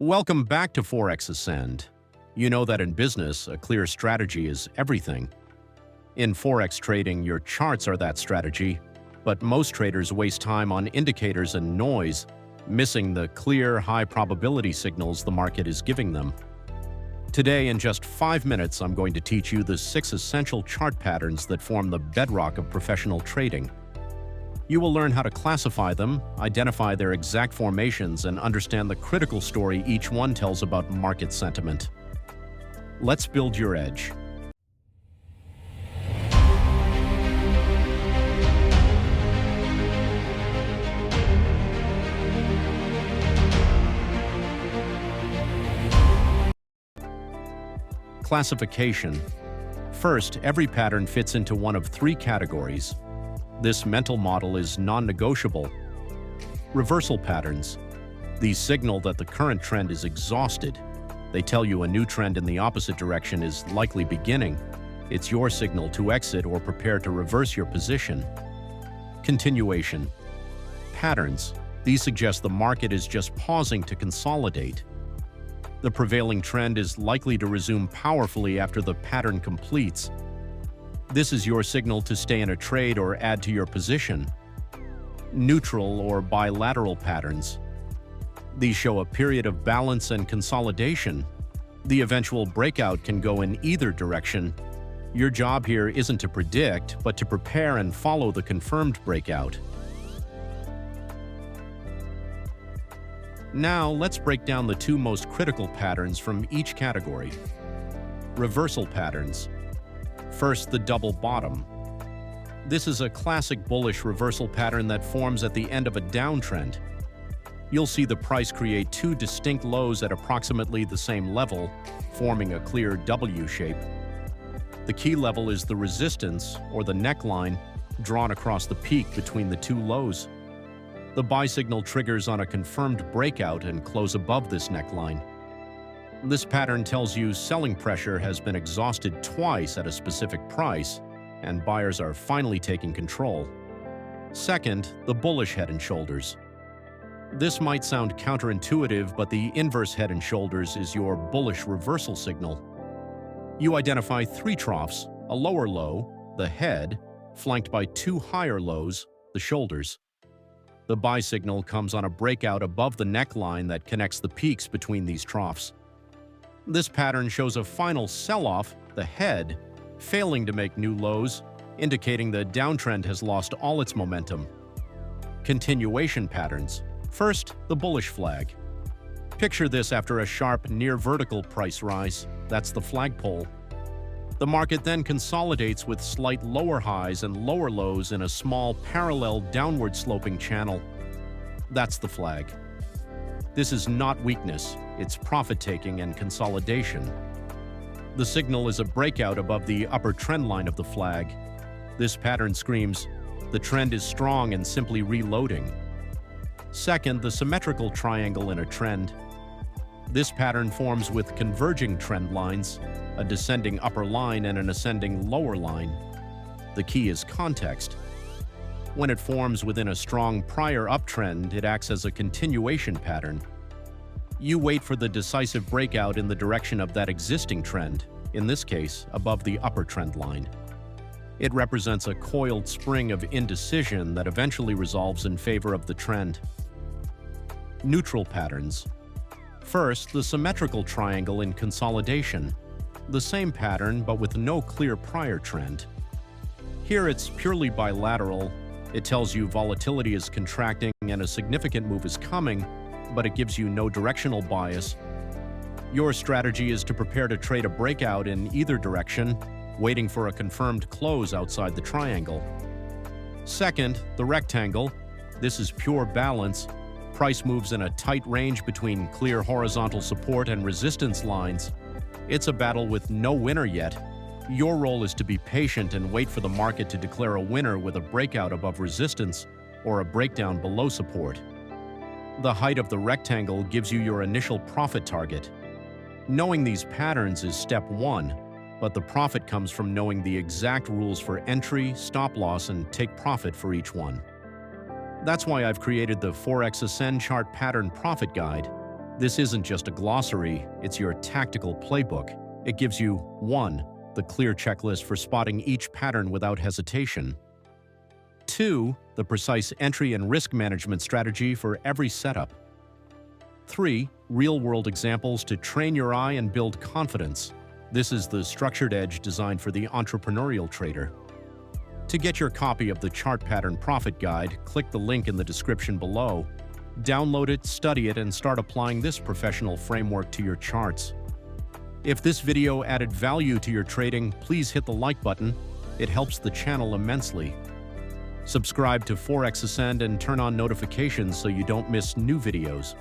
Welcome back to Forex Ascend. You know that in business, a clear strategy is everything. In Forex trading, your charts are that strategy, but most traders waste time on indicators and noise, missing the clear, high-probability signals the market is giving them. Today, in just 5 minutes, I'm going to teach you the 6 essential chart patterns that form the bedrock of professional trading. You will learn how to classify them, identify their exact formations, and understand the critical story each one tells about market sentiment. Let's build your edge. Classification. First, every pattern fits into one of 3 categories. This mental model is non-negotiable. Reversal patterns. These signal that the current trend is exhausted. They tell you a new trend in the opposite direction is likely beginning. It's your signal to exit or prepare to reverse your position. Continuation. Patterns. These suggest the market is just pausing to consolidate. The prevailing trend is likely to resume powerfully after the pattern completes. This is your signal to stay in a trade or add to your position. Neutral or bilateral patterns. These show a period of balance and consolidation. The eventual breakout can go in either direction. Your job here isn't to predict, but to prepare and follow the confirmed breakout. Now, let's break down the 2 most critical patterns from each category. Reversal patterns. First, the double bottom. This is a classic bullish reversal pattern that forms at the end of a downtrend. You'll see the price create 2 distinct lows at approximately the same level, forming a clear W shape. The key level is the resistance, or the neckline, drawn across the peak between the 2 lows. The buy signal triggers on a confirmed breakout and close above this neckline. This pattern tells you selling pressure has been exhausted twice at a specific price, and buyers are finally taking control. Second, the bullish head and shoulders. This might sound counterintuitive, but the inverse head and shoulders is your bullish reversal signal. You identify 3 troughs, a lower low, the head, flanked by 2 higher lows, the shoulders. The buy signal comes on a breakout above the neckline that connects the peaks between these troughs. This pattern shows a final sell-off, the head, failing to make new lows, indicating the downtrend has lost all its momentum. Continuation patterns. First, the bullish flag. Picture this after a sharp near-vertical price rise. That's the flagpole. The market then consolidates with slight lower highs and lower lows in a small parallel downward-sloping channel. That's the flag. This is not weakness, it's profit-taking and consolidation. The signal is a breakout above the upper trend line of the flag. This pattern screams, the trend is strong and simply reloading. Second, the symmetrical triangle in a trend. This pattern forms with converging trend lines, a descending upper line and an ascending lower line. The key is context. When it forms within a strong prior uptrend, it acts as a continuation pattern. You wait for the decisive breakout in the direction of that existing trend, in this case, above the upper trend line. It represents a coiled spring of indecision that eventually resolves in favor of the trend. Neutral patterns. First, the symmetrical triangle in consolidation. The same pattern, but with no clear prior trend. Here it's purely bilateral. It tells you volatility is contracting and a significant move is coming, but it gives you no directional bias. Your strategy is to prepare to trade a breakout in either direction, waiting for a confirmed close outside the triangle. Second, the rectangle. This is pure balance. Price moves in a tight range between clear horizontal support and resistance lines. It's a battle with no winner yet. Your role is to be patient and wait for the market to declare a winner with a breakout above resistance or a breakdown below support. The height of the rectangle gives you your initial profit target. Knowing these patterns is step 1, but the profit comes from knowing the exact rules for entry, stop loss, and take profit for each one. That's why I've created the Forex Ascend Chart Pattern Profit Guide. This isn't just a glossary, it's your tactical playbook. It gives you 1. The clear checklist for spotting each pattern without hesitation. 2. The precise entry and risk management strategy for every setup. 3. Real-world examples to train your eye and build confidence. This is the structured edge designed for the entrepreneurial trader. To get your copy of the Chart Pattern Profit Guide, click the link in the description below. Download it, study it, and start applying this professional framework to your charts. If this video added value to your trading, please hit the like button. It helps the channel immensely. Subscribe to Forex Ascend and turn on notifications so you don't miss new videos.